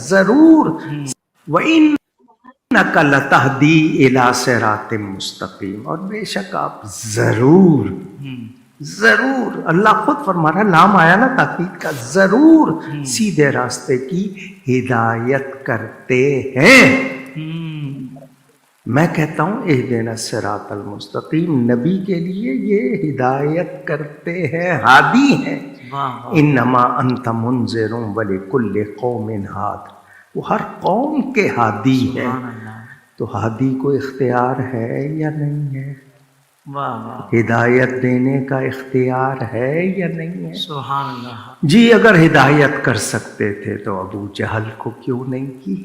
ضرور وَإِنَّكَ لَتَهْدِي إِلَى صِرَاطٍ مُسْتَقِيمٍ، اور بے شک آپ ضرور اللہ خود فرما رہا ہے، لام آیا نا تاکید کا، ضرور سیدھے راستے کی ہدایت کرتے ہیں۔ میں کہتا ہوں اہدنا الصراط المستقیم، نبی کے لیے یہ ہدایت کرتے ہیں، ہادی ہیں۔ انما انت منذر ولکل قوم ہاد، وہ ہر قوم کے ہادی ہے، تو ہادی کو اختیار ہے یا نہیں ہے؟ ہدایت دینے کا اختیار ہے یا نہیں ہے؟ سبحان اللہ۔ جی اگر ہدایت کر سکتے تھے تو ابو جہل کو کیوں نہیں کی؟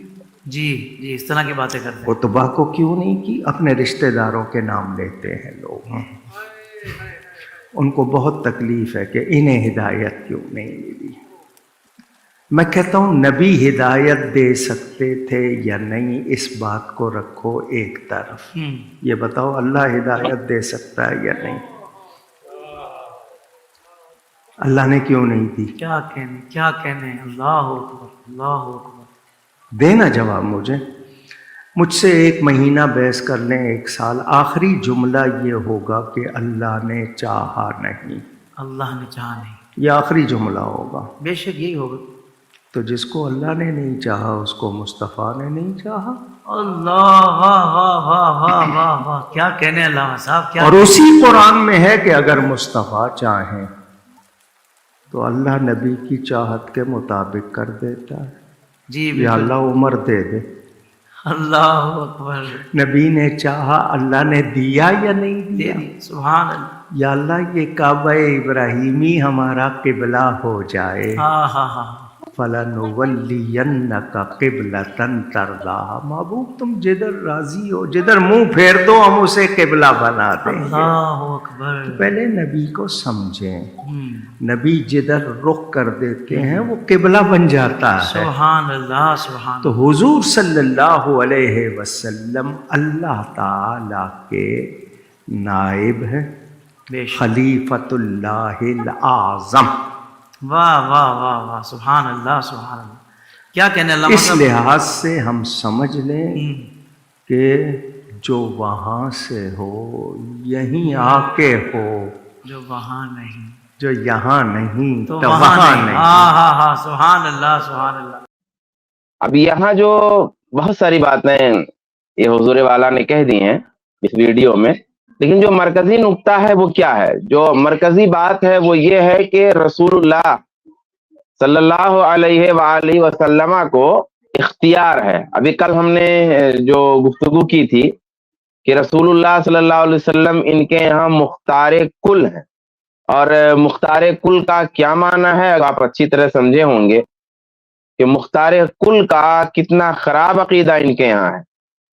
جی اس طرح کی باتیں کرتے ہیں۔ عتبہ کو کیوں نہیں کی؟ اپنے رشتہ داروں کے نام لیتے ہیں لوگ، ان کو بہت تکلیف ہے کہ انہیں ہدایت کیوں نہیں ملی۔ میں کہتا ہوں نبی ہدایت دے سکتے تھے یا نہیں، اس بات کو رکھو ایک طرف، یہ بتاؤ اللہ ہدایت دے سکتا ہے یا نہیں؟ اللہ نے کیوں نہیں دی؟ کیا کہنے اللہ اکبر اللہ اکبر۔ دینا جواب مجھ سے ایک مہینہ بحث کر لیں، ایک سال، آخری جملہ یہ ہوگا کہ اللہ نے چاہا نہیں، اللہ نے چاہا نہیں، یہ آخری جملہ ہوگا۔ بے شک یہی ہوگا۔ تو جس کو اللہ نے نہیں چاہا اس کو مصطفیٰ نے نہیں چاہا۔ اللہ واہ واہ واہ واہ واہ واہ، کیا کہنے علامہ صاحب، کیا۔ اور اسی قرآن میں ہے کہ اگر مصطفیٰ چاہیں تو اللہ نبی کی چاہت کے مطابق کر دیتا ہے۔ جی یا اللہ عمر دے دے، اللہ اکبر۔ نبی نے چاہا، اللہ نے دیا یا نہیں دیا؟ سبحان اللہ۔ یا اللہ یہ کعبہ ابراہیمی ہمارا قبلہ ہو جائے، فَلَنُوَلِّيَنَّكَ قِبْلَةً تَرْضَاهَا، محبوب تم جدھر راضی ہو، جدھر منہ پھیر دو ہم اسے قبلہ بنا دیں گے۔ اللہ اکبر۔ تو پہلے نبی کو سمجھیں، نبی جدھر رخ کر دیتے ہیں وہ قبلہ بن جاتا ہے۔ سبحان اللہ سبحان اللہ۔ تو حضور صلی اللہ علیہ وسلم اللہ تعالی کے نائب ہیں، خلیفۃ اللہ الاعظم۔ واہ واہ واہ واہ، سبحان اللہ سبحان اللہ۔ کیا کہنے اللہ، اس لحاظ سے ہم سمجھ لیں کہ جو وہاں سے ہو یہیں آ کے ہو، جو وہاں نہیں جو یہاں نہیں تو وہاں نہیں۔ ہاں سبحان اللہ سبحان اللہ۔ اب یہاں جو بہت ساری باتیں یہ حضور والا نے کہہ دی ہیں اس ویڈیو میں، لیکن جو مرکزی نقطہ ہے وہ کیا ہے؟ جو مرکزی بات ہے وہ یہ ہے کہ رسول اللہ صلی اللہ علیہ وآلہ وسلم کو اختیار ہے۔ ابھی کل ہم نے جو گفتگو کی تھی کہ رسول اللہ صلی اللہ علیہ وسلم ان کے یہاں مختار کل ہیں، اور مختار کل کا کیا معنی ہے آپ اچھی طرح سمجھے ہوں گے کہ مختار کل کا کتنا خراب عقیدہ ان کے یہاں ہے۔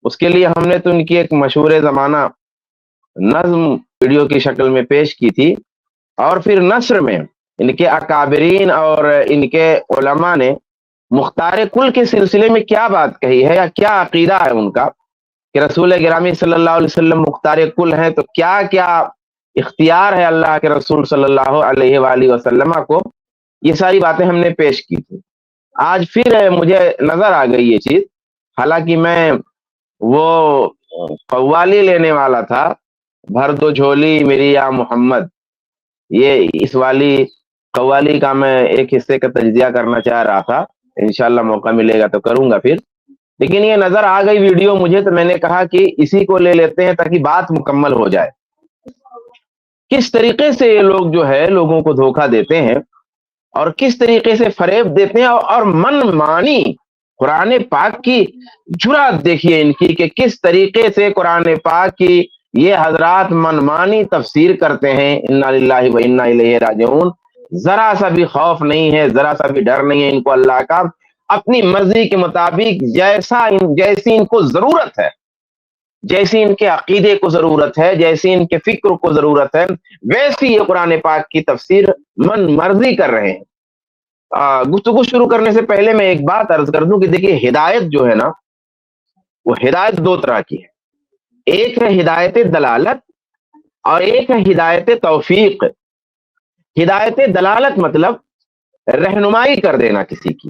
اس کے لیے ہم نے تو ان کی ایک مشہور زمانہ نظم ویڈیو کی شکل میں پیش کی تھی، اور پھر نثر میں ان کے اکابرین اور ان کے علماء نے مختار کل کے سلسلے میں کیا بات کہی ہے یا کیا عقیدہ ہے ان کا کہ رسول گرامی صلی اللہ علیہ وسلم مختار کل ہیں، تو کیا کیا اختیار ہے اللہ کے رسول صلی اللہ علیہ وآلہ وسلم کو، یہ ساری باتیں ہم نے پیش کی تھی۔ آج پھر مجھے نظر آ گئی یہ چیز، حالانکہ میں وہ قوالی لینے والا تھا، بھر دو جھولی میری یا محمد، یہ اس والی قوالی کا میں ایک حصے کا تجزیہ کرنا چاہ رہا تھا، انشاءاللہ موقع ملے گا تو کروں گا پھر، لیکن یہ نظر آ گئی ویڈیو مجھے، تو میں نے کہا کہ اسی کو لے لیتے ہیں تاکہ بات مکمل ہو جائے۔ کس طریقے سے یہ لوگ جو ہے لوگوں کو دھوکہ دیتے ہیں اور کس طریقے سے فریب دیتے ہیں، اور من مانی قرآن پاک کی جرات دیکھیے ان کی کہ کس طریقے سے قرآن پاک کی یہ حضرات منمانی تفسیر کرتے ہیں۔ انا للہ و انا الیہ راجعون، ذرا سا بھی خوف نہیں ہے، ذرا سا بھی ڈر نہیں ہے ان کو اللہ کا، اپنی مرضی کے مطابق جیسی ان کو ضرورت ہے، جیسی ان کے عقیدے کو ضرورت ہے، جیسی ان کے فکر کو ضرورت ہے، ویسی یہ قرآن پاک کی تفسیر من مرضی کر رہے ہیں۔ گفتگو شروع کرنے سے پہلے میں ایک بات عرض کر دوں کہ دیکھیے ہدایت جو ہے نا، وہ ہدایت دو طرح کی ہے، ایک ہے ہدایت دلالت اور ایک ہے ہدایت توفیق۔ ہدایت دلالت مطلب رہنمائی کر دینا کسی کی،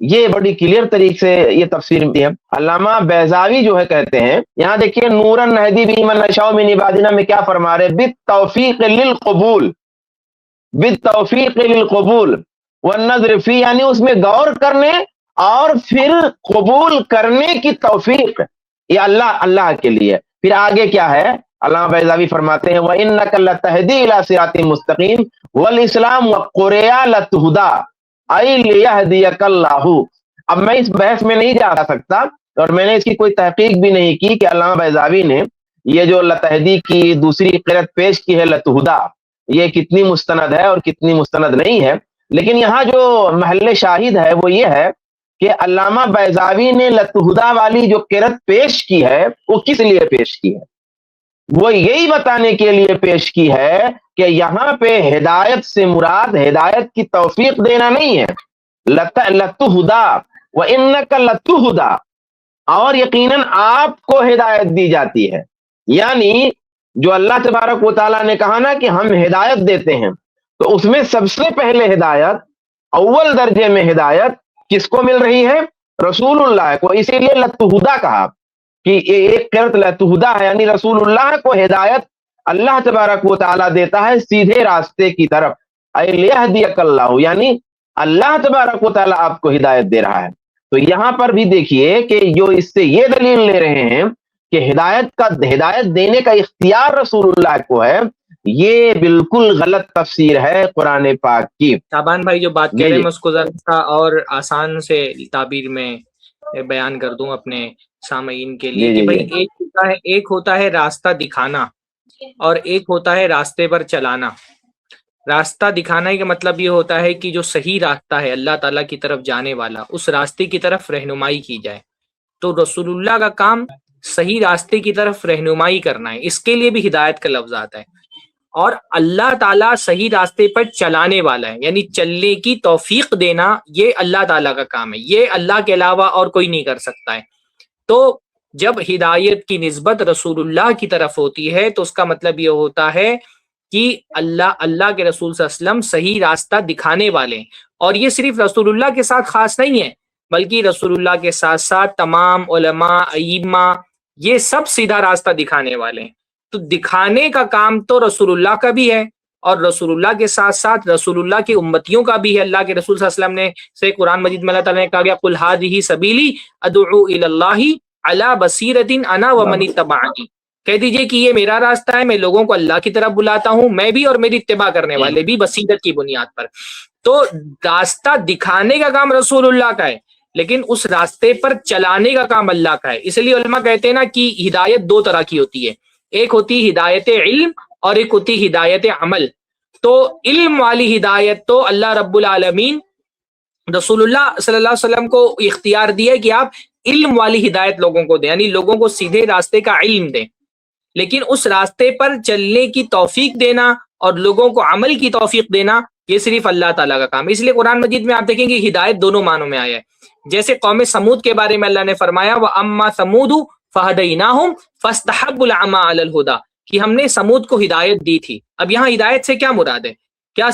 یہ بڑی کلیئر طریقے سے یہ تفسیر ہے. علامہ بیضاوی جو ہے کہتے ہیں، یہاں دیکھیے نورن نہدی بھی من نشاء من عبادنا میں کیا فرما رہے، بالتوفیق للقبول، بالتوفیق للقبول والنظر فی، یعنی اس میں غور کرنے اور پھر قبول کرنے کی توفیق یہ اللہ کے لیے. پھر آگے کیا ہے، علامہ بیضاوی فرماتے ہیں وَإِنَّكَ لَتَهْدِي إِلَىٰ صِرَاطٍ مُسْتَقِيمٍ وَالْإِسْلَامُ وَقُرِيَا لَتُهْدَىٰ أَيْ لِيَهْدِيَكَ اللَّهُ. اب میں اس بحث میں نہیں جا سکتا اور میں نے اس کی کوئی تحقیق بھی نہیں کی کہ علامہ بیضاوی نے یہ جو لتہدی کی دوسری قرأت پیش کی ہے لتہدیٰ، یہ کتنی مستند ہے اور کتنی مستند نہیں ہے. لیکن یہاں جو محل شاہد ہے وہ یہ ہے کہ علامہ بیضاوی نے لتہدیٰ والی جو قرأت پیش کی ہے وہ کس لیے پیش کی ہے، وہ یہی بتانے کے لیے پیش کی ہے کہ یہاں پہ ہدایت سے مراد ہدایت کی توفیق دینا نہیں ہے. لتہدیٰ وَإِنَّكَ لَتُهْدَىٰ، اور یقیناً آپ کو ہدایت دی جاتی ہے. یعنی جو اللہ تبارک و تعالیٰ نے کہا نا کہ ہم ہدایت دیتے ہیں، تو اس میں سب سے پہلے ہدایت، اول درجے میں ہدایت کس کو مل رہی ہے؟ رسول اللہ کو. اسی لیے لتہدیٰ کہا کہ یہ ایک قرأت لتہدیٰ ہے، یعنی رسول اللہ کو ہدایت اللہ تبارک و تعالیٰ دیتا ہے سیدھے راستے کی طرف. اے لیہدیک اللہ، یعنی اللہ تبارک و تعالیٰ آپ کو ہدایت دے رہا ہے. تو یہاں پر بھی دیکھیے کہ جو اس سے یہ دلیل لے رہے ہیں کہ ہدایت دینے کا اختیار رسول اللہ کو ہے، یہ بالکل غلط تفسیر ہے قرآن پاک کی. شعبان بھائی جو بات کہہ رہے ہیں میں اس کو ذرا سا اور آسان سے تعبیر میں بیان کر دوں اپنے سامعین کے لیے کہ بھائی ایک ہوتا ہے راستہ دکھانا اور ایک ہوتا ہے راستے پر چلانا. راستہ دکھانا کا مطلب یہ ہوتا ہے کہ جو صحیح راستہ ہے اللہ تعالیٰ کی طرف جانے والا، اس راستے کی طرف رہنمائی کی جائے. تو رسول اللہ کا کام صحیح راستے کی طرف رہنمائی کرنا ہے، اس کے لیے بھی ہدایت کا لفظ آتا ہے. اور اللہ تعالیٰ صحیح راستے پر چلانے والا ہے، یعنی چلنے کی توفیق دینا، یہ اللہ تعالیٰ کا کام ہے، یہ اللہ کے علاوہ اور کوئی نہیں کر سکتا ہے. تو جب ہدایت کی نسبت رسول اللہ کی طرف ہوتی ہے تو اس کا مطلب یہ ہوتا ہے کہ اللہ کے رسول صلی اللہ علیہ وسلم صحیح راستہ دکھانے والے ہیں. اور یہ صرف رسول اللہ کے ساتھ خاص نہیں ہے، بلکہ رسول اللہ کے ساتھ ساتھ تمام علماء، ائمہ، یہ سب سیدھا راستہ دکھانے والے ہیں. تو دکھانے کا کام تو رسول اللہ کا بھی ہے، اور رسول اللہ کے ساتھ ساتھ رسول اللہ کی امتیوں کا بھی ہے. اللہ کے رسول صلی اللہ علیہ وسلم نے سے قرآن مجید میں اللہ تعالیٰ نے کہا گیا قل ھذہ سبیلی ادعو الی اللہ علی بصیرۃ انا ومن اتبعنی، کہہ دیجئے کہ یہ میرا راستہ ہے، میں لوگوں کو اللہ کی طرف بلاتا ہوں، میں بھی اور میری اتباع کرنے والے بھی، بصیرت کی بنیاد پر. تو راستہ دکھانے کا کام رسول اللہ کا ہے، لیکن اس راستے پر چلانے کا کام اللہ کا ہے. اس لیے علماء کہتے ہیں نا کہ ہدایت دو طرح کی ہوتی ہے، ایک ہوتی ہدایت علم اور ایک ہوتی ہدایت عمل. تو علم والی ہدایت تو اللہ رب العالمین رسول اللہ صلی اللہ علیہ وسلم کو اختیار دیا کہ آپ علم والی ہدایت لوگوں کو دیں، یعنی لوگوں کو سیدھے راستے کا علم دیں. لیکن اس راستے پر چلنے کی توفیق دینا اور لوگوں کو عمل کی توفیق دینا یہ صرف اللہ تعالیٰ کا کام ہے. اس لیے قرآن مجید میں آپ دیکھیں گے ہدایت دونوں معنوں میں آیا ہے. جیسے قوم سمود کے بارے میں اللہ نے فرمایا وَأَمَّا ثَمُودُ فَهَدَيْنَاهُمْ فَاسْتَحَبُّوا الْعَمَىٰ عَلَى الْهُدَىٰ، کہ ہم نے سمود کو ہدایت دی تھی. اب یہاں ہدایت سے کیا مراد ہے؟ کیا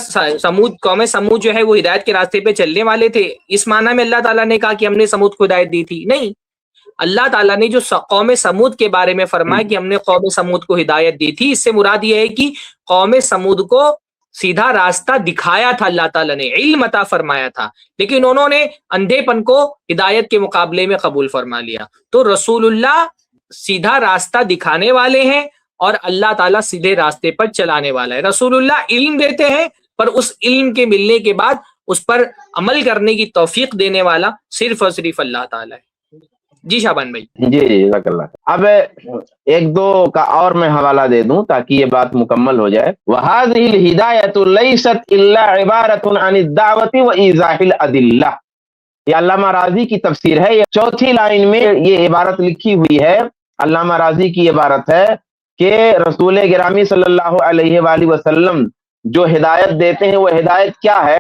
قوم سمود جو ہے وہ ہدایت کے راستے پہ چلنے والے تھے؟ اس معنی میں اللہ تعالیٰ نے کہا کہ ہم نے سمود کو ہدایت دی تھی؟ نہیں. اللہ تعالیٰ نے جو قوم سمود کے بارے میں فرمایا کہ ہم نے قوم سمود کو ہدایت دی تھی، اس سے مراد یہ ہے کہ قوم سمود کو سیدھا راستہ دکھایا تھا اللہ تعالیٰ نے، علم عطا فرمایا تھا، لیکن انہوں نے اندھے پن کو ہدایت کے مقابلے میں قبول فرما لیا. تو رسول اللہ سیدھا راستہ دکھانے والے ہیں اور اللہ تعالیٰ سیدھے راستے پر چلانے والا ہے. رسول اللہ علم دیتے ہیں، پر اس علم کے ملنے کے بعد اس پر عمل کرنے کی توفیق دینے والا صرف اور صرف اللہ تعالیٰ ہے. جی شعبان بھائی. جی جزاک اللہ. اب ایک دو کا اور میں حوالہ دے دوں تاکہ یہ بات مکمل ہو جائے. وَهَذِهِ الْهِدَایَةُ لَيْسَتْ إِلَّا عِبَارَةٌ عَنِ الدَّعْوَةِ وَإِيضَاحِ الْأَدِلَّةِ. یہ علامہ راضی کی تفسیر ہے. یہ چوتھی لائن میں یہ عبارت لکھی ہوئی ہے. علامہ راضی کی عبارت ہے کہ رسول گرامی صلی اللہ علیہ وآلہ وسلم جو ہدایت دیتے ہیں وہ ہدایت کیا ہے؟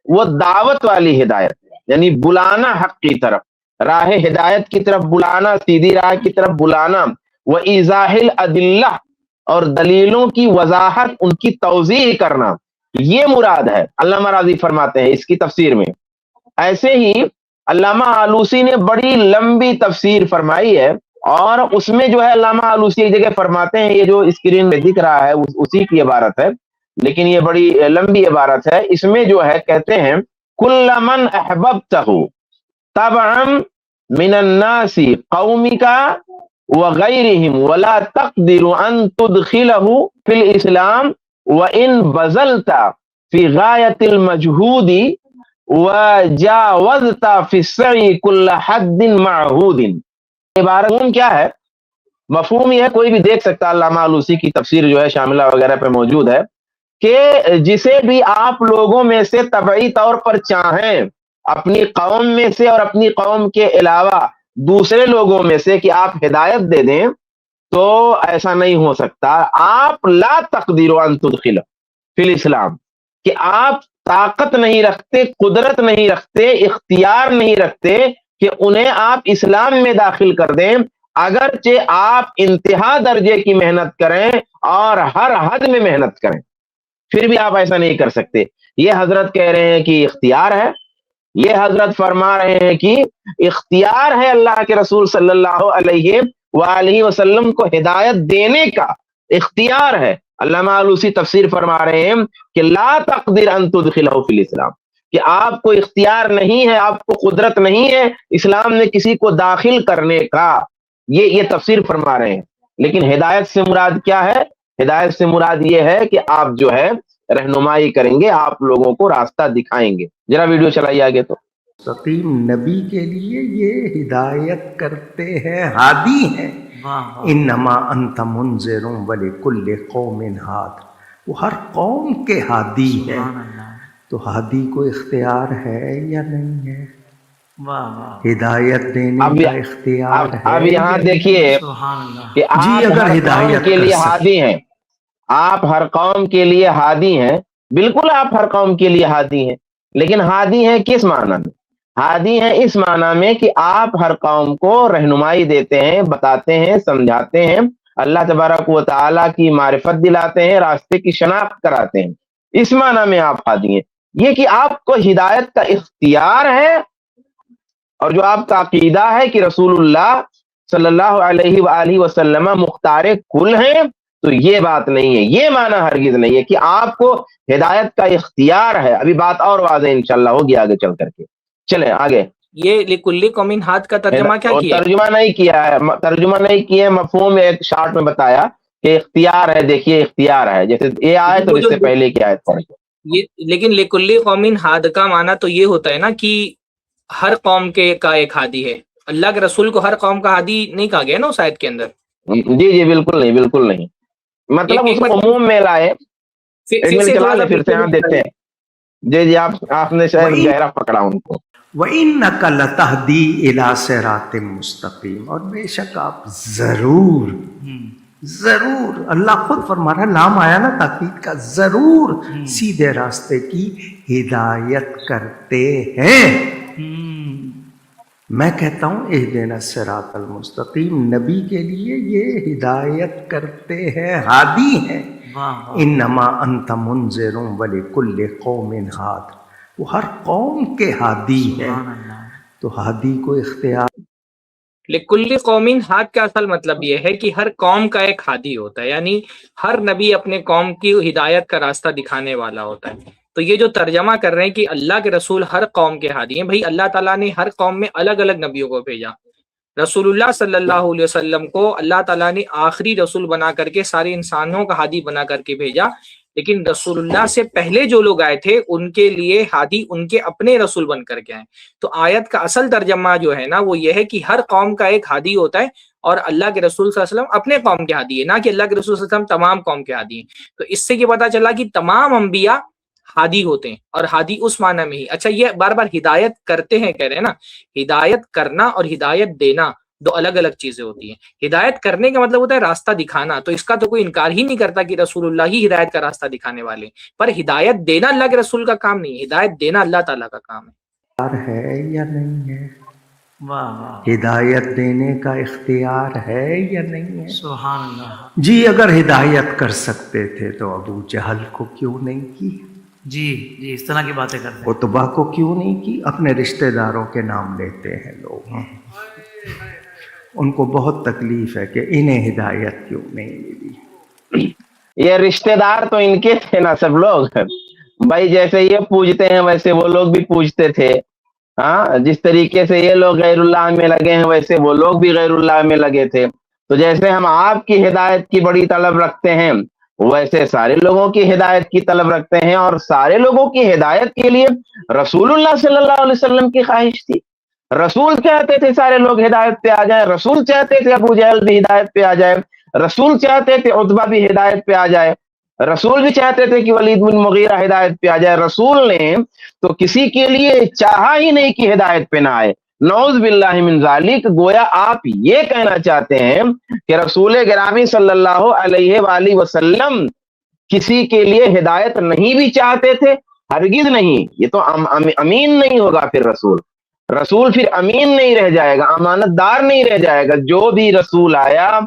وہ دعوت والی ہدایت، یعنی بلانا حق کی طرف، راہ ہدایت کی طرف بلانا، سیدھی راہ کی طرف بلانا. وَإِيضَاحِ الْأَدِلَّةِ، اور دلیلوں کی وضاحت، ان کی توضیح کرنا، یہ مراد ہے. علامہ راضی فرماتے ہیں اس کی تفسیر میں. ایسے ہی علامہ آلوسی نے بڑی لمبی تفسیر فرمائی ہے، اور اس میں جو ہے علامہ آلوسی ایک جگہ فرماتے ہیں، یہ جو اسکرین میں دکھ رہا ہے اسی کی عبارت ہے، لیکن یہ بڑی لمبی عبارت ہے۔ اس میں جو ہے کہتے ہیں کل من احببتہ طبعا من الناس قومک وغیرہم ولا تقدر ان تدخلہ فی الاسلام وان بذلت فی غایت المجہود وجاوزت فی السعی کل حد معہود۔ عبارت کیا ہے؟ مفہوم یہ ہے، کوئی بھی دیکھ سکتا، علامہ آلوسی کی تفسیر جو ہے شاملہ وغیرہ پہ موجود ہے، کہ جسے بھی آپ لوگوں میں سے طبعی طور پر چاہیں، اپنی قوم میں سے اور اپنی قوم کے علاوہ دوسرے لوگوں میں سے، کہ آپ ہدایت دے دیں، تو ایسا نہیں ہو سکتا۔ آپ لا تقدیر ان تدخل فی الاسلام، کہ آپ طاقت نہیں رکھتے، قدرت نہیں رکھتے، اختیار نہیں رکھتے کہ انہیں آپ اسلام میں داخل کر دیں، اگرچہ آپ انتہا درجے کی محنت کریں اور ہر حد میں محنت کریں، پھر بھی آپ ایسا نہیں کر سکتے۔ یہ حضرت کہہ رہے ہیں کہ اختیار ہے، یہ حضرت فرما رہے ہیں کہ اختیار ہے اللہ کے رسول صلی اللہ علیہ وآلہ وسلم کو ہدایت دینے کا، اختیار ہے۔ علامہ آلوسی تفسیر فرما رہے ہیں کہ لا تقدر ان تدخلہ فی الاسلام، کہ آپ کو اختیار نہیں ہے، آپ کو قدرت نہیں ہے اسلام میں کسی کو داخل کرنے کا، یہ تفسیر فرما رہے ہیں۔ لیکن ہدایت سے مراد کیا ہے؟ ہدایت سے مراد یہ ہے کہ آپ جو ہے رہنمائی کریں گے، آپ لوگوں کو راستہ دکھائیں گے۔ ذرا ویڈیو چلائیے آگے تو۔ مستقیم نبی کے لیے یہ ہدایت کرتے ہیں، ہادی ہیں۔ انما انت منذر ولکل قوم ہاد، وہ ہر قوم کے ہادی ہے۔ تو ہادی کو اختیار ہے یا نہیں ہے؟ ہدایت دینے کا اختیار ہے؟ اب یہاں دیکھیے کہ آپ اگر ہر ہدایت قوم کے لیے ہادی ہیں، آپ ہر قوم کے لیے ہادی ہیں، بالکل آپ ہر قوم کے لیے ہادی ہیں، لیکن ہادی ہیں کس معنی میں؟ ہادی ہیں اس معنی میں کہ آپ ہر قوم کو رہنمائی دیتے ہیں، بتاتے ہیں، سمجھاتے ہیں، اللہ تبارک و تعالیٰ کی معرفت دلاتے ہیں، راستے کی شناخت کراتے ہیں، اس معنی میں آپ ہادی ہیں۔ یہ کہ آپ کو ہدایت کا اختیار ہے، اور جو آپ کا عقیدہ ہے کہ رسول اللہ صلی اللہ علیہ وآلہ وسلم مختار کل ہیں، تو یہ بات نہیں ہے، یہ معنی ہرگز نہیں ہے کہ آپ کو ہدایت کا اختیار ہے۔ ابھی بات اور واضح انشاءاللہ ہوگی آگے چل کر کے، چلیں آگے۔ یہ لکل قوم ہاد کا ترجمہ کیا کیا؟ ترجمہ نہیں کیا ہے، ترجمہ نہیں کیا ہے، مفہوم ایک شارٹ میں بتایا کہ اختیار ہے۔ دیکھیے اختیار ہے، جیسے یہ آیت اور اس سے پہلے کی آیت پڑھ کے۔ لیکن لکل قوم ہاد کا معنی تو یہ ہوتا ہے نا کہ ہر قوم کا ایک ہادی ہے۔ اللہ کے رسول کو ہر قوم کا ہادی نہیں کہا گیا نا اس آیت کے اندر۔ جی بالکل نہیں، بالکل نہیں، مطلب اس کو عموم میں لائے۔ ایک منٹ چلا لیں پھر سے، ہاں دیکھتے ہیں۔ جی آپ نے شاید گہرا پکڑا ان کو۔ وَإِنَّكَ لَتَهْدِي إِلَىٰ صِرَاطٍ مُسْتَقِيمٍ، اور بے شک آپ ضرور اللہ خود فرما رہا ہے، نام آیا نا تاکید کا، ضرور سیدھے راستے کی ہدایت کرتے ہیں۔ میں کہتا ہوں اہدنا الصراط المستقیم، نبی کے لیے یہ ہدایت کرتے ہیں، ہادی ہیں۔ انما انت منذر ولکل قوم ہاد، وہ ہر قوم کے ہادی ہے۔ تو ہادی کو اختیار، لکل قوم ہاد کا اصل مطلب یہ ہے کہ ہر قوم کا ایک ہادی ہوتا ہے، یعنی ہر نبی اپنے قوم کی ہدایت کا راستہ دکھانے والا ہوتا ہے۔ تو یہ جو ترجمہ کر رہے ہیں کہ اللہ کے رسول ہر قوم کے ہادی ہیں، بھائی اللہ تعالیٰ نے ہر قوم میں الگ الگ نبیوں کو بھیجا۔ رسول اللہ صلی اللہ علیہ وسلم کو اللہ تعالیٰ نے آخری رسول بنا کر کے سارے انسانوں کا ہادی بنا کر کے بھیجا، لیکن رسول اللہ سے پہلے جو لوگ آئے تھے ان کے لیے ہادی ان کے اپنے رسول بن کر کے آئے۔ تو آیت کا اصل ترجمہ جو ہے نا وہ یہ ہے کہ ہر قوم کا ایک ہادی ہوتا ہے، اور اللہ کے رسول صلی اللہ علیہ وسلم اپنے قوم کے ہادی ہے، نہ کہ اللہ کے رسول صلی اللہ علیہ وسلم تمام قوم کے ہادی ہیں۔ تو اس سے یہ پتا چلا کہ تمام انبیاء ہادی ہوتے ہیں، اور ہادی اس معنی میں ہی۔ اچھا، یہ بار بار ہدایت کرتے ہیں کہہ رہے ہیں نا، ہدایت کرنا اور ہدایت دینا دو الگ الگ چیزیں ہوتی ہیں۔ ہدایت کرنے کا مطلب ہوتا ہے راستہ دکھانا، تو اس کا تو کوئی انکار ہی نہیں کرتا کہ رسول اللہ ہی ہدایت کا راستہ دکھانے والے، پر ہدایت دینا اللہ کے رسول کا کام نہیں، ہدایت دینا اللہ تعالیٰ کا کام ہے یا نہیں ہے؟ ہدایت دینے کا اختیار ہے یا نہیں ہے؟ سبحان اللہ۔ جی اگر ہدایت کر سکتے تھے تو ابو جہل کو کیوں نہیں کی؟ جی جی اس طرح کی باتیں کرتے ہیں. وہ توبہ کو کیوں نہیں کی؟ اپنے رشتہ داروں کے نام لیتے ہیں لوگ. ان کو بہت تکلیف ہے کہ انہیں ہدایت کیوں نہیں ملی. یہ رشتہ دار تو ان کے تھے نا سب لوگ بھائی، جیسے یہ پوجتے ہیں ویسے وہ لوگ بھی پوجتے تھے. ہاں، جس طریقے سے یہ لوگ غیر اللہ میں لگے ہیں ویسے وہ لوگ بھی غیر اللہ میں لگے تھے. تو جیسے ہم آپ کی ہدایت کی بڑی طلب رکھتے ہیں ویسے سارے لوگوں کی ہدایت کی طلب رکھتے ہیں، اور سارے لوگوں کی ہدایت کے لیے رسول اللہ صلی اللہ علیہ وسلم کی خواہش تھی. رسول چاہتے تھے سارے لوگ ہدایت پہ آ جائیں، رسول چاہتے تھے ابو جہل بھی ہدایت پہ آ جائے، رسول چاہتے تھے عتبہ بھی ہدایت پہ آ جائے، رسول بھی چاہتے تھے کہ ولید بن مغیرہ ہدایت پہ آ جائے. رسول نے تو کسی کے لیے چاہا ہی نہیں کہ ہدایت پہ نہ آئے. نعوذ باللہ من ذالک. گویا آپ یہ کہنا چاہتے ہیں کہ رسول گرامی صلی اللہ علیہ وآلہ وسلم کسی کے لیے ہدایت نہیں بھی چاہتے تھے؟ ہرگز نہیں. یہ تو امین نہیں ہوگا. پھر رسول پھر امین نہیں رہ جائے گا، امانت دار نہیں رہ جائے گا. جو بھی رسول آیا،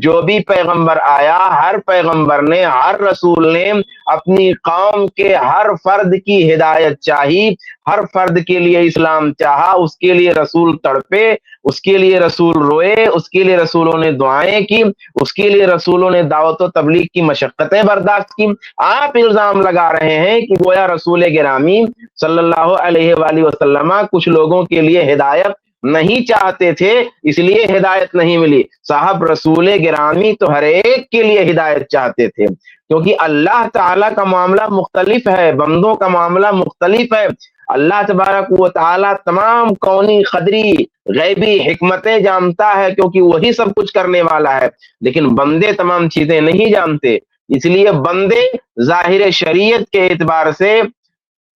جو بھی پیغمبر آیا، ہر پیغمبر نے، ہر رسول نے اپنی قوم کے ہر فرد کی ہدایت چاہی، ہر فرد کے لیے اسلام چاہا، اس کے لیے رسول تڑپے، اس کے لیے رسول روئے، اس کے لیے رسولوں نے دعائیں کی، اس کے لیے رسولوں نے دعوت و تبلیغ کی مشقتیں برداشت کی. آپ الزام لگا رہے ہیں کہ گویا رسول گرامی صلی اللہ علیہ وآلہ وسلم کچھ لوگوں کے لیے ہدایت نہیں چاہتے تھے اس لیے ہدایت نہیں ملی. صاحب رسول گرامی تو ہر ایک کے لیے ہدایت چاہتے تھے، کیونکہ اللہ تعالیٰ کا معاملہ مختلف ہے، بندوں کا معاملہ مختلف ہے. اللہ تبارک و تعالیٰ تمام کونی، قدری، غیبی حکمتیں جانتا ہے کیونکہ وہی سب کچھ کرنے والا ہے، لیکن بندے تمام چیزیں نہیں جانتے. اس لیے بندے ظاہر شریعت کے اعتبار سے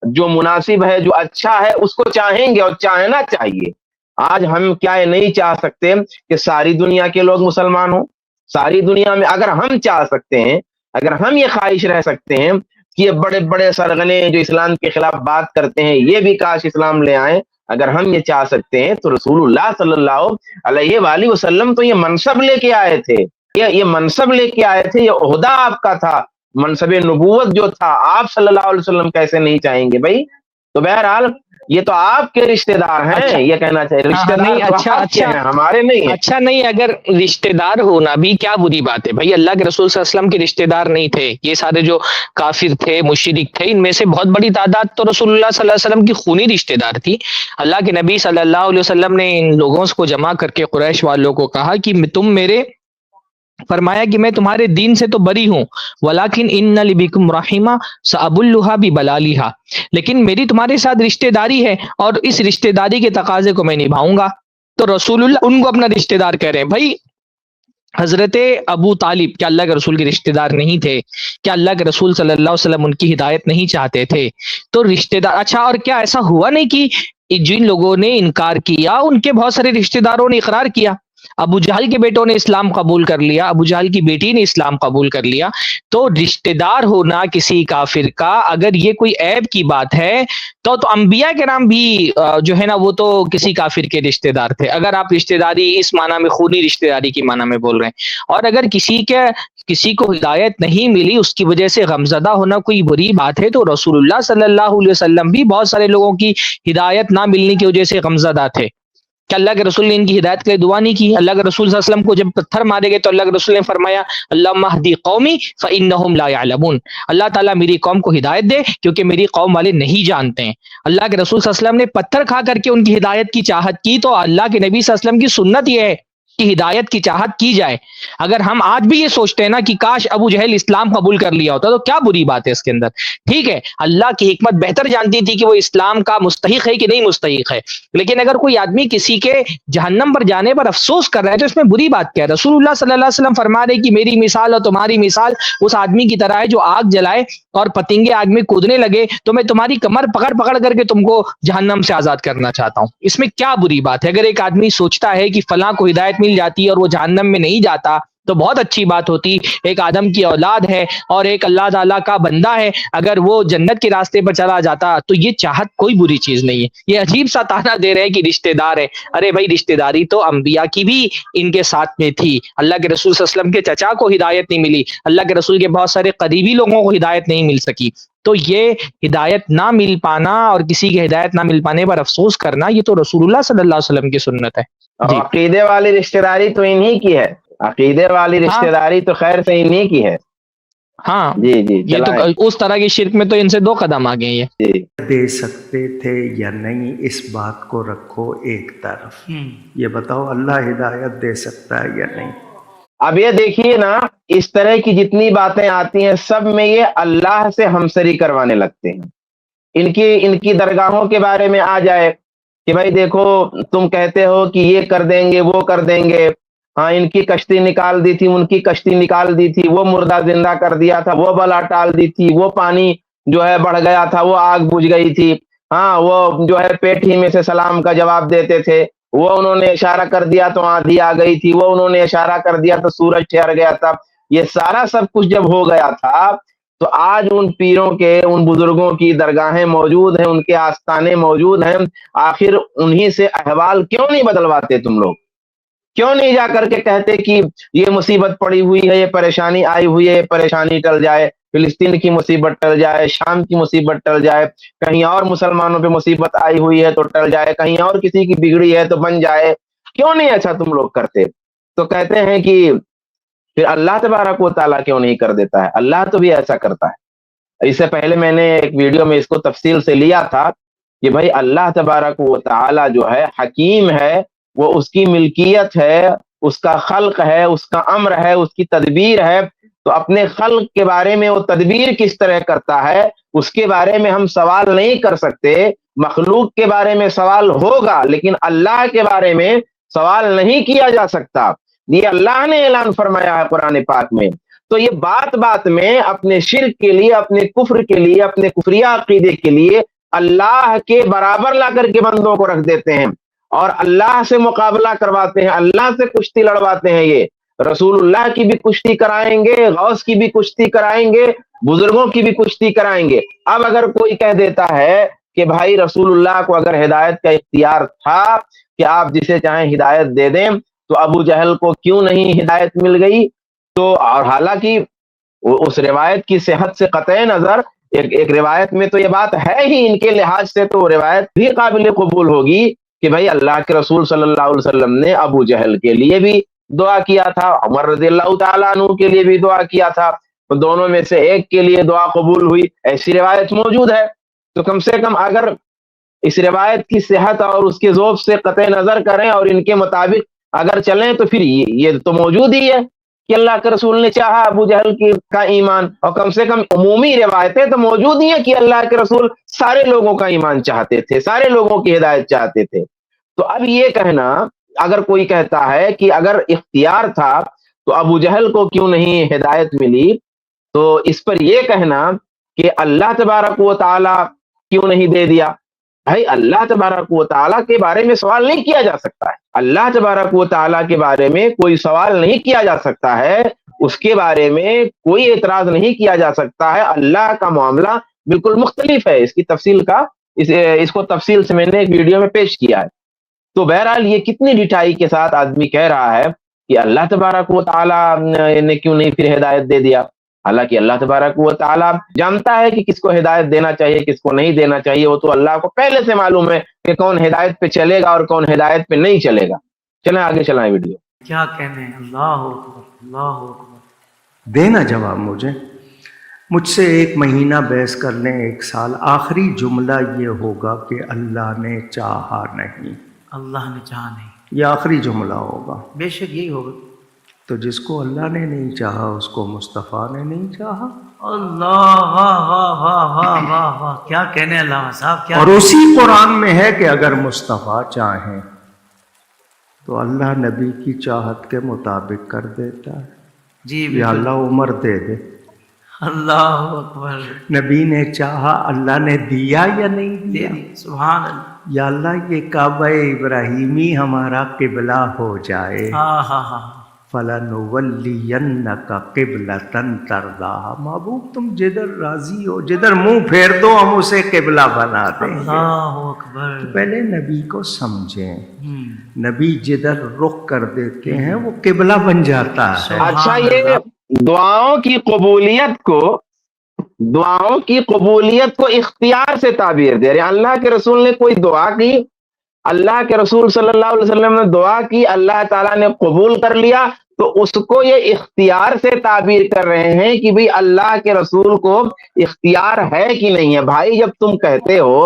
جو مناسب ہے، جو اچھا ہے، اس کو چاہیں گے اور چاہنا چاہیے. آج ہم کیا نہیں چاہ سکتے کہ ساری دنیا کے لوگ مسلمان ہوں؟ ساری دنیا میں اگر ہم چاہ سکتے ہیں، اگر ہم یہ خواہش رہ سکتے ہیں کہ یہ بڑے بڑے سرغنے جو اسلام کے خلاف بات کرتے ہیں یہ بھی کاش اسلام لے آئیں، اگر ہم یہ چاہ سکتے ہیں تو رسول اللہ صلی اللہ علیہ وآلہ وسلم تو یہ منصب لے کے آئے تھے، یہ منصب لے کے آئے تھے، یہ عہدہ آپ کا تھا، منصب نبوت جو تھا. آپ صلی اللہ علیہ وسلم کیسے نہیں چاہیں گے بھائی؟ تو بہرحال یہ تو آپ کے رشتہ دار ہیں. اچھا. یہ کہنا چاہیے رشتہ دار نہیں، تو اچھا آپ کے ہیں، ہمارے نہیں ہیں. اچھا نہیں، اگر رشتہ دار ہونا بھی کیا بری بات ہے بھائی؟ اللہ کے رسول صلی اللہ علیہ وسلم کے رشتہ دار نہیں تھے یہ سارے جو کافر تھے، مشرک تھے، ان میں سے بہت بڑی تعداد تو رسول اللہ صلی اللہ علیہ وسلم کی خونی رشتہ دار تھی. اللہ کے نبی صلی اللہ علیہ وسلم نے ان لوگوں کو جمع کر کے قریش والوں کو کہا کہ تم میرے، فرمایا کہ میں تمہارے دین سے تو بری ہوں، ولیکن ان لبکم رحمہ سأبلھا ببلالھا، لیکن میری تمہارے ساتھ رشتہ داری ہے اور اس رشتہ داری کے تقاضے کو میں نبھاؤں گا. تو رسول اللہ ان کو اپنا رشتہ دار کہہ رہے ہیں. بھائی حضرت ابو طالب کیا اللہ کے رسول کے رشتہ دار نہیں تھے؟ کیا اللہ کے رسول صلی اللہ علیہ وسلم ان کی ہدایت نہیں چاہتے تھے؟ تو رشتہ دار، اچھا اور کیا ایسا ہوا نہیں کہ جن لوگوں نے انکار کیا ان کے بہت سارے رشتہ داروں نے اقرار کیا؟ ابو جہل کے بیٹوں نے اسلام قبول کر لیا، ابو جہل کی بیٹی نے اسلام قبول کر لیا. تو رشتہ دار ہونا کسی کافر کا اگر یہ کوئی عیب کی بات ہے تو انبیاء کے نام بھی جو ہے نا وہ تو کسی کافر کے رشتہ دار تھے، اگر آپ رشتہ داری اس معنی میں خونی رشتہ داری کی معنی میں بول رہے ہیں. اور اگر کسی کو ہدایت نہیں ملی اس کی وجہ سے غمزدہ ہونا کوئی بری بات ہے، تو رسول اللہ صلی اللہ علیہ وسلم بھی بہت سارے لوگوں کی ہدایت نہ ملنے کی وجہ سے غمزدہ تھے. کہ اللہ کے رسول نے ان کی ہدایت کے لیے دعا نہیں کی؟ اللہ کے رسول صلی اللہ علیہ وسلم کو جب پتھر مارے گئے تو اللہ کے رسول نے فرمایا اللہم اہدی قومی فانہم لا یعلمون، اللہ تعالیٰ میری قوم کو ہدایت دے کیونکہ میری قوم والے نہیں جانتے ہیں. اللہ کے رسول صلی اللہ علیہ وسلم نے پتھر کھا کر کے ان کی ہدایت کی چاہت کی، تو اللہ کے نبی صلی اللہ علیہ وسلم کی سنت یہ ہے کہ ہدایت کی چاہت کی جائے. اگر ہم آج بھی یہ سوچتے ہیں نا کہ کاش ابو جہل اسلام قبول کر لیا ہوتا تو کیا بری بات ہے اس کے اندر؟ ٹھیک ہے، اللہ کی حکمت بہتر جانتی تھی کہ وہ اسلام کا مستحق ہے کہ نہیں مستحق ہے، لیکن اگر کوئی آدمی کسی کے جہنم پر جانے پر افسوس کر رہا ہے تو اس میں بری بات کیا ہے؟ رسول اللہ صلی اللہ علیہ وسلم فرما رہے کہ میری مثال اور تمہاری مثال اس آدمی کی طرح ہے جو آگ جلائے اور پتنگے آگ میں کودنے لگے، تو میں تمہاری کمر پکڑ کر کے تم کو جہنم سے آزاد کرنا چاہتا ہوں. اس میں کیا بری بات ہے؟ اگر ایک آدمی سوچتا ہے کہ فلاں کو ہدایت مل جاتی ہے اور وہ جہنم میں نہیں جاتا تو بہت اچھی بات ہوتی. ایک آدم کی اولاد ہے اور ایک اللہ تعالیٰ کا بندہ ہے, اگر وہ جنت کے راستے پر چلا جاتا تو یہ چاہت کوئی بری چیز نہیں ہے. یہ عجیب سا تانا دے رہے ہیں کہ رشتہ دار ہے. ارے بھائی رشتہ داری تو انبیاء کی بھی ان کے ساتھ میں تھی. اللہ کے رسول صلی اللہ علیہ وسلم کے چچا کو ہدایت نہیں ملی, اللہ کے رسول کے بہت سارے قریبی لوگوں کو ہدایت نہیں مل سکی. تو یہ ہدایت نہ مل پانا اور کسی کی ہدایت نہ مل پانے پر افسوس کرنا, یہ تو رسول اللہ صلی اللہ علیہ وسلم کی سنت ہے. عقیدے والی رشتہ داری تو انہی کی ہے, عقیدے والی رشتہ داری تو خیر سے انہی کی ہے. ہاں جی جی, یہ تو اس طرح کی شرک میں تو ان سے 2 قدم آگے ہیں. جی دے سکتے تھے یا نہیں اس بات کو رکھو ایک طرف, یہ بتاؤ اللہ ہدایت دے سکتا ہے یا نہیں. اب یہ دیکھیے نا, اس طرح کی جتنی باتیں آتی ہیں سب میں یہ اللہ سے ہمسری کروانے لگتے ہیں. ان کی درگاہوں کے بارے میں آ جائے کہ بھائی دیکھو تم کہتے ہو کہ یہ کر دیں گے وہ کر دیں گے, ہاں ان کی کشتی نکال دی تھی, ان کی کشتی نکال دی تھی, وہ مردہ زندہ کر دیا تھا, وہ بلا ٹال دی تھی, وہ پانی جو ہے بڑھ گیا تھا, وہ آگ بجھ گئی تھی, ہاں وہ جو ہے پیٹ ہی میں سے سلام کا جواب دیتے تھے, وہ انہوں نے اشارہ کر دیا تو آندھی آ گئی تھی, وہ انہوں نے اشارہ کر دیا تو سورج ٹھہر گیا تھا. یہ سارا سب کچھ جب ہو گیا تھا تو آج ان پیروں کے, ان بزرگوں کی درگاہیں موجود ہیں, ان کے آستانے موجود ہیں, آخر انہی سے احوال کیوں نہیں بدلواتے تم لوگ؟ کیوں نہیں جا کر کے کہتے کہ یہ مصیبت پڑی ہوئی ہے, یہ پریشانی آئی ہوئی ہے, یہ پریشانی ٹل جائے, فلسطین کی مصیبت ٹل جائے, شام کی مصیبت ٹل جائے, کہیں اور مسلمانوں پہ مصیبت آئی ہوئی ہے تو ٹل جائے, کہیں اور کسی کی بگڑی ہے تو بن جائے. کیوں نہیں ایسا تم لوگ کرتے؟ تو کہتے ہیں کہ پھر اللہ تبارک و تعالیٰ کیوں نہیں کر دیتا ہے؟ اللہ تو بھی ایسا کرتا ہے. اس سے پہلے میں نے ایک ویڈیو میں اس کو تفصیل سے لیا تھا کہ بھائی اللہ تبارک و تعالیٰ جو ہے حکیم ہے, وہ اس کی ملکیت ہے, اس کا خلق ہے, اس کا امر ہے, اس کی تدبیر ہے. تو اپنے خلق کے بارے میں وہ تدبیر کس طرح کرتا ہے اس کے بارے میں ہم سوال نہیں کر سکتے. مخلوق کے بارے میں سوال ہوگا لیکن اللہ کے بارے میں سوال نہیں کیا جا سکتا. یہ اللہ نے اعلان فرمایا ہے قرآن پاک میں. تو یہ بات بات میں اپنے شرک کے لیے, اپنے کفر کے لیے, اپنے کفریہ عقیدے کے لیے اللہ کے برابر لا کر کے بندوں کو رکھ دیتے ہیں اور اللہ سے مقابلہ کرواتے ہیں, اللہ سے کشتی لڑواتے ہیں. یہ رسول اللہ کی بھی کشتی کرائیں گے, غوث کی بھی کشتی کرائیں گے, بزرگوں کی بھی کشتی کرائیں گے. اب اگر کوئی کہہ دیتا ہے کہ بھائی رسول اللہ کو اگر ہدایت کا اختیار تھا کہ آپ جسے چاہیں ہدایت دے دیں, تو ابو جہل کو کیوں نہیں ہدایت مل گئی؟ تو اور حالانکہ اس روایت کی صحت سے قطع نظر ایک روایت میں تو یہ بات ہے ہی, ان کے لحاظ سے تو روایت بھی قابل قبول ہوگی کہ بھائی اللہ کے رسول صلی اللہ علیہ وسلم نے ابو جہل کے لیے بھی دعا کیا تھا, عمر رضی اللہ تعالیٰ عنہ کے لیے بھی دعا کیا تھا, تو دونوں میں سے ایک کے لیے دعا قبول ہوئی. ایسی روایت موجود ہے. تو کم سے کم اگر اس روایت کی صحت اور اس کے ذوق سے قطع نظر کریں اور ان کے مطابق اگر چلیں تو پھر یہ تو موجود ہی ہے کہ اللہ کے رسول نے چاہا ابو جہل کا ایمان, اور کم سے کم عمومی روایتیں تو موجود ہی ہیں کہ اللہ کے رسول سارے لوگوں کا ایمان چاہتے تھے, سارے لوگوں کی ہدایت چاہتے تھے. تو اب یہ کہنا, اگر کوئی کہتا ہے کہ اگر اختیار تھا تو ابو جہل کو کیوں نہیں ہدایت ملی, تو اس پر یہ کہنا کہ اللہ تبارک و تعالی کیوں نہیں دے دیا. بھائی اللہ تبارک و تعالیٰ کے بارے میں سوال نہیں کیا جا سکتا ہے. اللہ تبارک و تعالیٰ کے بارے میں کوئی سوال نہیں کیا جا سکتا ہے, اس کے بارے میں کوئی اعتراض نہیں کیا جا سکتا ہے. اللہ کا معاملہ بالکل مختلف ہے. اس کی تفصیل کا اس کو تفصیل سے میں نے ایک ویڈیو میں پیش کیا ہے. تو بہرحال یہ کتنی ڈٹائی کے ساتھ آدمی کہہ رہا ہے کہ اللہ تبارک و تعالیٰ نے کیوں نہیں پھر ہدایت دے دیا, حالانکہ اللہ تبارک و تعالیٰ جانتا ہے کہ کس کو ہدایت دینا چاہیے کس کو نہیں دینا چاہیے. وہ تو اللہ کو پہلے سے معلوم ہے کہ کون ہدایت پہ چلے گا اور کون ہدایت پہ نہیں چلے گا. چلیں آگے چلائیں ویڈیو. کیا کہنے, اللہ اکبر, اللہ اکبر. دینا جواب مجھ سے 1 مہینہ بحث کر لیں, 1 سال, آخری جملہ یہ ہوگا کہ اللہ نے چاہا نہیں. اللہ نے چاہا نہیں, یہ آخری جملہ ہوگا. بے شک یہی ہوگا. تو جس کو اللہ نے نہیں چاہا اس کو مصطفیٰ نے نہیں چاہا. اللہ, واہ واہ واہ واہ واہ واہ, کیا کہنے علامہ صاحب, کیا. اور اسی قرآن میں ہے کہ اگر مصطفیٰ چاہیں تو اللہ نبی کی چاہت کے مطابق کر دیتا ہے. جی یا اللہ عمر دے دے. اللہ اکبر. نبی نے چاہا, اللہ نے دیا یا نہیں دیا؟ سبحان اللہ. یا اللہ یہ کعبہ ابراہیمی ہمارا قبلہ ہو جائے. ہاں ہاں ہاں, فَلَنُوَلِّيَنَّكَ قِبْلَةً تَرْضَاهَا، محبوب تم جدھر راضی ہو، جدھر منہ پھیر دو ہم اسے قبلہ بنا دیں گے۔ اللہ اکبر۔ تو پہلے نبی کو سمجھیں، نبی جدھر رخ کر دیتے ہیں وہ قبلہ بن جاتا ہے۔ اچھا، یہ دعاؤں کی قبولیت کو اختیار سے تعبیر دے رہے ہیں۔ اللہ کے رسول نے کوئی دعا کی، اللہ کے رسول صلی اللہ علیہ وسلم نے دعا کی، اللہ تعالیٰ نے قبول کر لیا، تو اس کو یہ اختیار سے تعبیر کر رہے ہیں کہ بھئی اللہ کے رسول کو اختیار ہے کہ نہیں ہے۔ بھائی جب تم کہتے ہو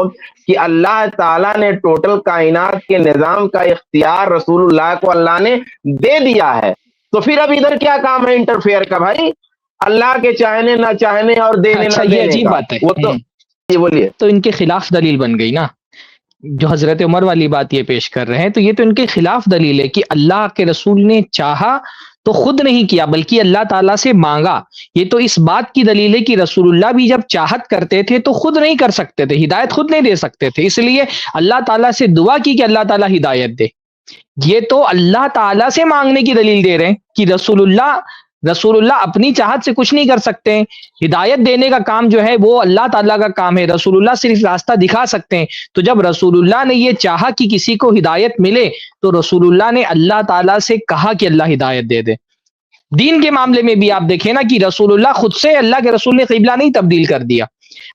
کہ اللہ تعالیٰ نے ٹوٹل کائنات کے نظام کا اختیار رسول اللہ کو اللہ نے دے دیا ہے، تو پھر اب ادھر کیا کام ہے انٹرفیئر کا؟ بھائی اللہ کے چاہنے نہ چاہنے اور دینے نہ دینے، یہ عجیب بات ہے۔ وہ تو یہ بولیے، تو ان کے خلاف دلیل بن گئی نا، جو حضرت عمر والی بات یہ پیش کر رہے ہیں، تو یہ تو ان کے خلاف دلیل ہے کہ اللہ کے رسول نے چاہا تو خود نہیں کیا بلکہ اللہ تعالیٰ سے مانگا۔ یہ تو اس بات کی دلیل ہے کہ رسول اللہ بھی جب چاہت کرتے تھے تو خود نہیں کر سکتے تھے، ہدایت خود نہیں دے سکتے تھے، اس لیے اللہ تعالیٰ سے دعا کی کہ اللہ تعالیٰ ہدایت دے۔ یہ تو اللہ تعالیٰ سے مانگنے کی دلیل دے رہے ہیں کہ رسول اللہ اپنی چاہت سے کچھ نہیں کر سکتے ہیں، ہدایت دینے کا کام جو ہے وہ اللہ تعالیٰ کا کام ہے، رسول اللہ صرف راستہ دکھا سکتے ہیں۔ تو جب رسول اللہ نے یہ چاہا کہ کسی کو ہدایت ملے تو رسول اللہ نے اللہ تعالیٰ سے کہا کہ اللہ ہدایت دے دے۔ دین کے معاملے میں بھی آپ دیکھیں نا کہ رسول اللہ خود سے، اللہ کے رسول نے قبلہ نہیں تبدیل کر دیا،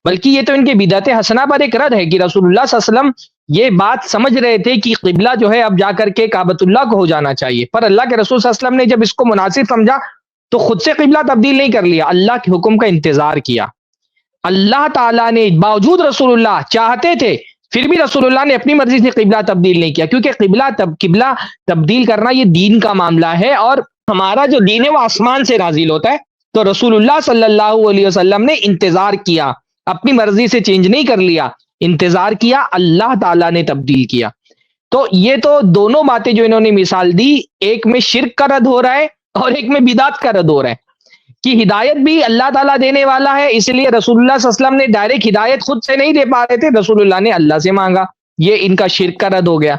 بلکہ یہ تو ان کے بدعت حسنہ پر ایک رد ہے کہ رسول اللہ صلی اللہ علیہ وسلم یہ بات سمجھ رہے تھے کہ قبلہ جو ہے اب جا کر کے کعبۃ اللہ کو ہو جانا چاہیے، پر اللہ کے رسول صلی اللہ علیہ وسلم نے جب اس کو مناسب سمجھا تو خود سے قبلہ تبدیل نہیں کر لیا، اللہ کے حکم کا انتظار کیا۔ اللہ تعالیٰ نے باوجود رسول اللہ چاہتے تھے پھر بھی رسول اللہ نے اپنی مرضی سے قبلہ تبدیل نہیں کیا، کیونکہ قبلہ تبدیل کرنا یہ دین کا معاملہ ہے، اور ہمارا جو دین ہے وہ آسمان سے نازل ہوتا ہے۔ تو رسول اللہ صلی اللہ علیہ وسلم نے انتظار کیا، اپنی مرضی سے چینج نہیں کر لیا، انتظار کیا، اللہ تعالیٰ نے تبدیل کیا۔ تو یہ تو دونوں باتیں جو انہوں نے مثال دی، ایک میں شرک کا رد ہو رہا ہے اور ایک میں بدعت کا رد ہو رہا ہے کہ ہدایت بھی اللہ تعالیٰ دینے والا ہے، اس لیے رسول اللہ صلی اللہ علیہ وسلم نے ڈائریکٹ ہدایت خود سے نہیں دے پا رہے تھے، رسول اللہ نے اللہ سے مانگا، یہ ان کا شرک کا رد ہو گیا۔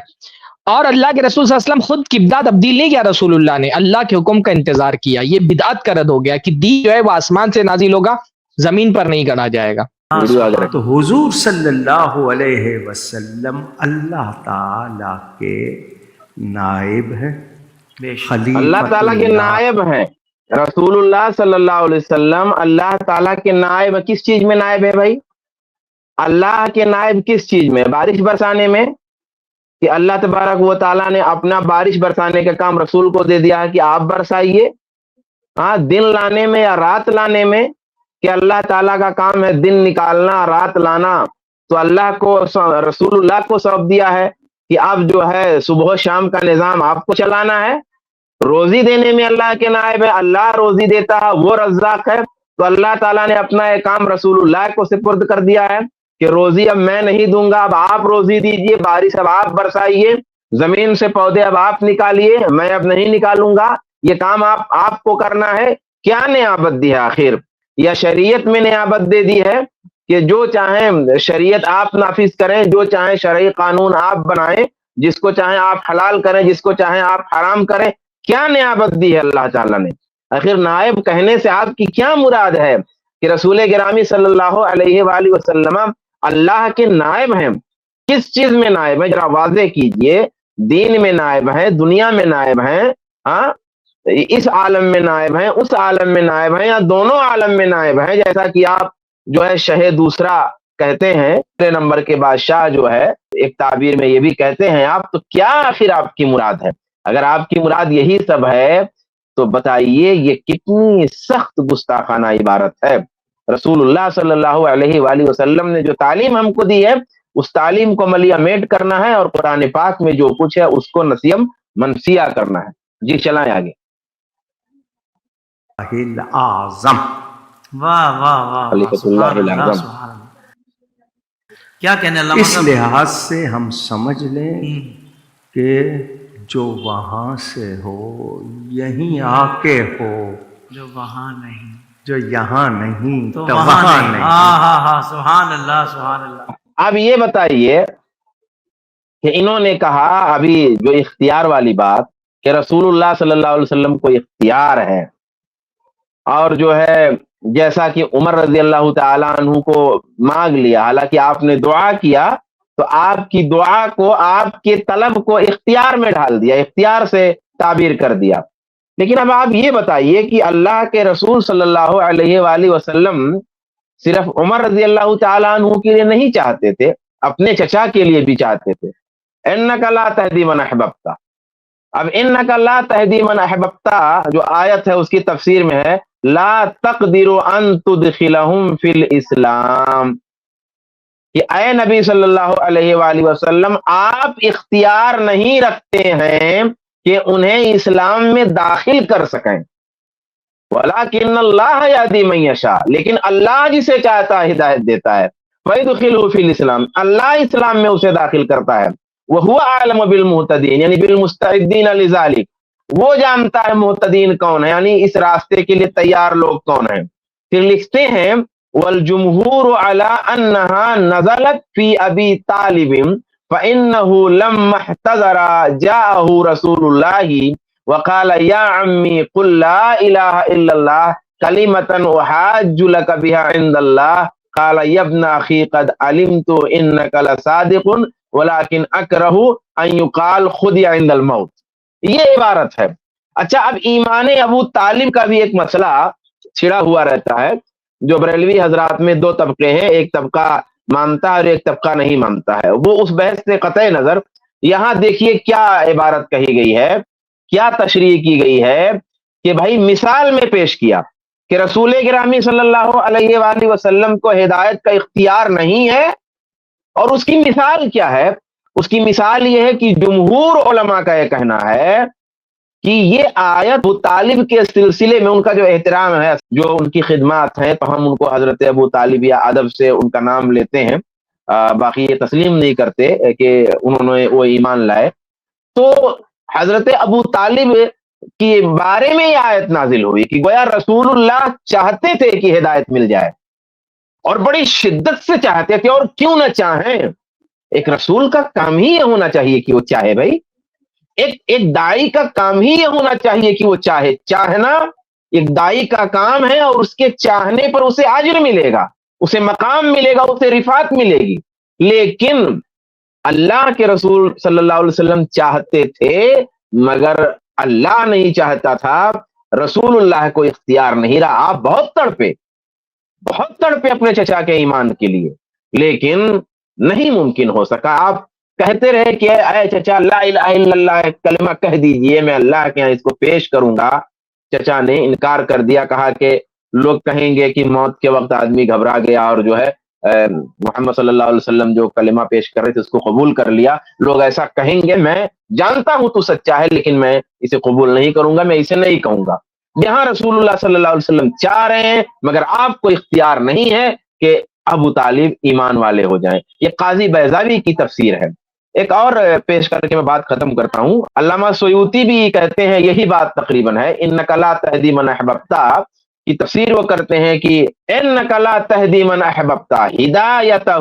اور اللہ کے رسول صلی اللہ علیہ وسلم خود قبلہ تبدیل نہیں کیا، رسول اللہ نے اللہ کے حکم کا انتظار کیا، یہ بدعت کا رد ہو گیا کہ دین جو ہے وہ آسمان سے نازل ہوگا، زمین پر نہیں گڑا جائے گا۔ تو حضور صلی اللہ علیہ وسلم اللہ تعالی کے نائب ہیں، اللہ تعالیٰ کے نائب ہیں، رسول اللہ صلی اللہ علیہ وسلم اللہ تعالیٰ کے نائب۔ کس چیز میں نائب ہے بھائی؟ اللہ کے نائب کس چیز میں؟ بارش برسانے میں، کہ اللہ تبارک و تعالیٰ نے اپنا بارش برسانے کا کام رسول کو دے دیا ہے کہ آپ برسائیے۔ ہاں، دن لانے میں یا رات لانے میں، کہ اللہ تعالیٰ کا کام ہے دن نکالنا رات لانا، تو اللہ کو رسول اللہ کو سونپ دیا ہے کہ آپ جو ہے صبح و شام کا نظام آپ کو چلانا ہے۔ روزی دینے میں اللہ کے نائب ہے، اللہ روزی دیتا ہے، وہ رزاق ہے، تو اللہ تعالیٰ نے اپنا یہ کام رسول اللہ کو سپرد کر دیا ہے کہ روزی اب میں نہیں دوں گا، اب آپ روزی دیجئے، بارش اب آپ برسائیے، زمین سے پودے اب آپ نکالیے، میں اب نہیں نکالوں گا، یہ کام آپ کو کرنا ہے۔ کیا نعمت دی ہے آخر؟ یا شریعت میں نعمت دے دی ہے کہ جو چاہیں شریعت آپ نافذ کریں، جو چاہیں شرعی قانون آپ بنائیں، جس کو چاہیں آپ حلال کریں، جس کو چاہیں آپ حرام کریں۔ کیا نعمت دی ہے اللہ تعالیٰ نے؟ آخر نائب کہنے سے آپ کی کیا مراد ہے کہ رسول گرامی صلی اللہ علیہ وآلہ وسلم اللہ کے نائب ہیں؟ کس چیز میں نائب ہیں؟ ذرا واضح کیجئے۔ دین میں نائب ہیں، دنیا میں نائب ہیں، ہاں، اس عالم میں نائب ہیں، اس عالم میں نائب ہیں، یا دونوں عالم میں نائب ہیں؟ جیسا کہ آپ جو ہے شہ دوسرا کہتے ہیں، دوسرے نمبر کے بادشاہ جو ہے، ایک تعبیر میں یہ بھی کہتے ہیں آپ، تو کیا آخر آپ کی مراد ہے؟ اگر آپ کی مراد یہی سب ہے تو بتائیے یہ کتنی سخت گستاخانہ عبارت ہے۔ رسول اللہ صلی اللہ علیہ وآلہ وسلم نے جو تعلیم ہم کو دی ہے اس تعلیم کو ملیہ میٹ کرنا ہے، اور قرآن پاک میں جو کچھ ہے اس کو نسیم منسیہ کرنا ہے۔ جی چلائیں آگے۔ اعظم، واہ واہ واہ، خلیفۃ اللہ الاعظم۔ کیا کہنے اللہ اس لحاظ سے ہم سمجھ لیں کہ جو وہاں سے ہو یہیں آ کے ہو، جو وہاں نہیں جو یہاں نہیں تو تو وہاں نہیں۔ ہاں ہاں ہاں، سبحان اللہ سبحان اللہ۔ اب یہ بتائیے کہ انہوں نے کہا ابھی جو اختیار والی بات کہ رسول اللہ صلی اللہ علیہ وسلم کو اختیار ہے، اور جو ہے جیسا کہ عمر رضی اللہ تعالیٰ عنہ کو مانگ لیا، حالانکہ آپ نے دعا کیا تو آپ کی دعا کو، آپ کے طلب کو اختیار میں ڈال دیا، اختیار سے تعبیر کر دیا۔ لیکن اب آپ یہ بتائیے کہ اللہ کے رسول صلی اللہ علیہ وآلہ وسلم صرف عمر رضی اللہ تعالیٰ عنہ کے لیے نہیں چاہتے تھے، اپنے چچا کے لیے بھی چاہتے تھے۔ اِنَّكَ لَا تَهْدِي مَنْ أَحْبَبْتَ، اب اِنَّكَ لَا تَهْدِي مَنْ أَحْبَبْتَ جو آیت ہے اس کی تفسیر میں ہے لا تقدر ان تدخلهم فی الاسلام، کہ اے نبی صلی اللہ علیہ وآلہ وسلم آپ اختیار نہیں رکھتے ہیں کہ انہیں اسلام میں داخل کر سکیں، وَلَكِنَّ اللَّهَ يَهْدِي مَن يَشَاءُ، لیکن اللہ جسے چاہتا ہے ہدایت دیتا ہے، فَيُدْخِلُهُ فِي الْإِسْلَامِ، اللہ اسلام میں اسے داخل کرتا ہے، وَهُوَ أَعْلَمُ بِالْمُهْتَدِينَ یعنی بِالْمُسْتَعِدِّينَ لِذَلِكَ، وہ جانتا ہے محتدین کون ہے، یعنی اس راستے کے لیے تیار لوگ کون ہیں۔ پھر لکھتے ہیں وَالْجُمْهُورُ عَلَىٰ أَنَّهَا نَزَلَتْ فِي أَبِي طَالِبٍ فَإِنَّهُ لَمَّا احْتَضَرَ جَاءَهُ رَسُولُ اللَّهِ وَقَالَ يَا عَمِّي قُل لَّا إِلَٰهَ إِلَّا اللَّهُ كَلِمَةً أُحَاجُّ لَكَ بِهَا عِندَ اللَّهِ قَالَ يَا ابْنَ أَخِي قَدْ عَلِمْتُ إِنَّكَ لَصَادِقٌ وَلَٰكِنْ أَكْرَهُ أَن يُقَالَ خُذِ عِندَ الْمَوْتِ، یہ عبارت ہے۔ اچھا، اب ایمان ابو طالب کا بھی ایک مسئلہ چھڑا ہوا رہتا ہے، جو بریلوی حضرات میں دو طبقے ہیں، ایک طبقہ مانتا ہے اور ایک طبقہ نہیں مانتا ہے، وہ اس بحث سے قطع نظر یہاں دیکھیے کیا عبارت کہی گئی ہے، کیا تشریح کی گئی ہے کہ بھائی مثال میں پیش کیا کہ رسول گرامی صلی اللہ علیہ وآلہ وسلم کو ہدایت کا اختیار نہیں ہے، اور اس کی مثال کیا ہے؟ اس کی مثال یہ ہے کہ جمہور علماء کا یہ کہنا ہے کہ یہ آیت ابو طالب کے سلسلے میں ان کا جو احترام ہے، جو ان کی خدمات ہیں، تو ہم ان کو حضرت ابو طالب یا ادب سے ان کا نام لیتے ہیں، باقی یہ تسلیم نہیں کرتے کہ انہوں نے وہ ایمان لائے۔ تو حضرت ابو طالب کے بارے میں یہ آیت نازل ہوئی کہ گویا رسول اللہ چاہتے تھے کہ ہدایت مل جائے، اور بڑی شدت سے چاہتے تھے، اور کیوں نہ چاہیں، ایک رسول کا کام ہی یہ ہونا چاہیے کہ وہ چاہے، بھائی ایک دائی کا کام ہی یہ ہونا چاہیے کہ وہ چاہے، چاہنا ایک دائی کا کام ہے، اور اس کے چاہنے پر اسے اجر ملے گا، اسے مقام ملے گا، اسے رفعت ملے گی۔ لیکن اللہ کے رسول صلی اللہ علیہ وسلم چاہتے تھے، مگر اللہ نہیں چاہتا تھا، رسول اللہ کو اختیار نہیں رہا۔ آپ بہت تڑپے اپنے چچا کے ایمان کے لیے، لیکن نہیں ممکن ہو سکا۔ آپ کہتے رہے کہ اے چچا لا الہ الا اللہ کلمہ کہہ دیجئے، میں اللہ کے یہاں اس کو پیش کروں گا۔ چچا نے انکار کر دیا، کہا کہ لوگ کہیں گے کہ موت کے وقت آدمی گھبرا گیا، اور جو ہے محمد صلی اللہ علیہ وسلم جو کلمہ پیش کر رہے تھے اس کو قبول کر لیا، لوگ ایسا کہیں گے، میں جانتا ہوں تو سچا ہے لیکن میں اسے قبول نہیں کروں گا، میں اسے نہیں کہوں گا۔ یہاں رسول اللہ صلی اللہ علیہ وسلم چاہ رہے ہیں، مگر آپ کو اختیار نہیں ہے کہ ابو طالب ایمان والے ہو جائیں۔ یہ قاضی بیضاوی کی تفسیر ہے۔ ایک اور پیش کر کے میں بات ختم کرتا ہوں، علامہ سیوطی بھی کہتے ہیں یہی بات تقریباً ہے، انک لا تہدی من احببت کی تفسیر وہ کرتے ہیں کہ انک لا تہدی من احببت ہدایتہ،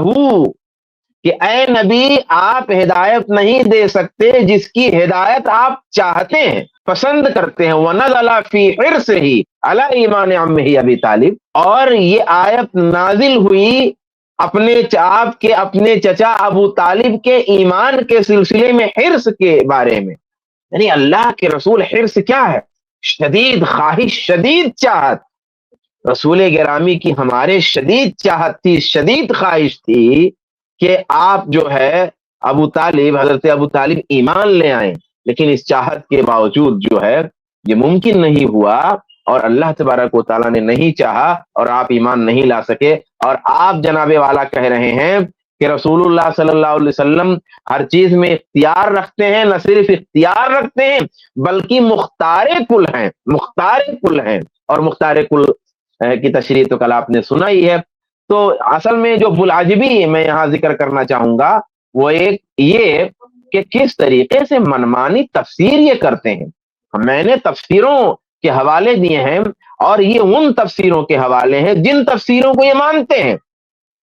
کہ اے نبی آپ ہدایت نہیں دے سکتے جس کی ہدایت آپ چاہتے ہیں، پسند کرتے ہیں۔ وَنَزَلَ فِي حِرْصِهِ عَلَىٰ ایمان عمہ ابی طالب، اور یہ آیت نازل ہوئی آپ کے اپنے چچا ابو طالب کے ایمان کے سلسلے میں، حرص کے بارے میں۔ یعنی اللہ کے رسول حرص کیا ہے؟ شدید خواہش، شدید چاہت۔ رسول گرامی کی ہمارے شدید چاہت تھی، شدید خواہش تھی کہ آپ جو ہے حضرت ابو طالب ایمان لے آئیں، لیکن اس چاہت کے باوجود جو ہے یہ ممکن نہیں ہوا، اور اللہ تبارک و تعالیٰ نے نہیں چاہا، اور آپ ایمان نہیں لا سکے۔ اور آپ جناب والا کہہ رہے ہیں کہ رسول اللہ صلی اللہ علیہ وسلم ہر چیز میں اختیار رکھتے ہیں، نہ صرف اختیار رکھتے ہیں بلکہ مختار کل ہیں، اور مختار کل کی تشریح تو کل آپ نے سنا ہی ہے۔ تو اصل میں جو بلعجبی میں یہاں ذکر کرنا چاہوں گا وہ ایک یہ کہ کس طریقے سے منمانی تفسیر یہ کرتے ہیں۔ میں نے تفسیروں کے حوالے دیے ہیں، اور یہ ان تفسیروں کے حوالے ہیں جن تفسیروں کو یہ مانتے ہیں۔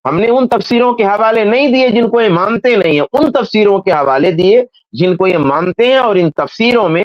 ہم نے ان تفسیروں کے حوالے نہیں دیے جن کو یہ مانتے نہیں ہیں، ان تفسیروں کے حوالے دیے جن کو یہ مانتے ہیں، اور ان تفسیروں میں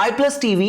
iPlus TV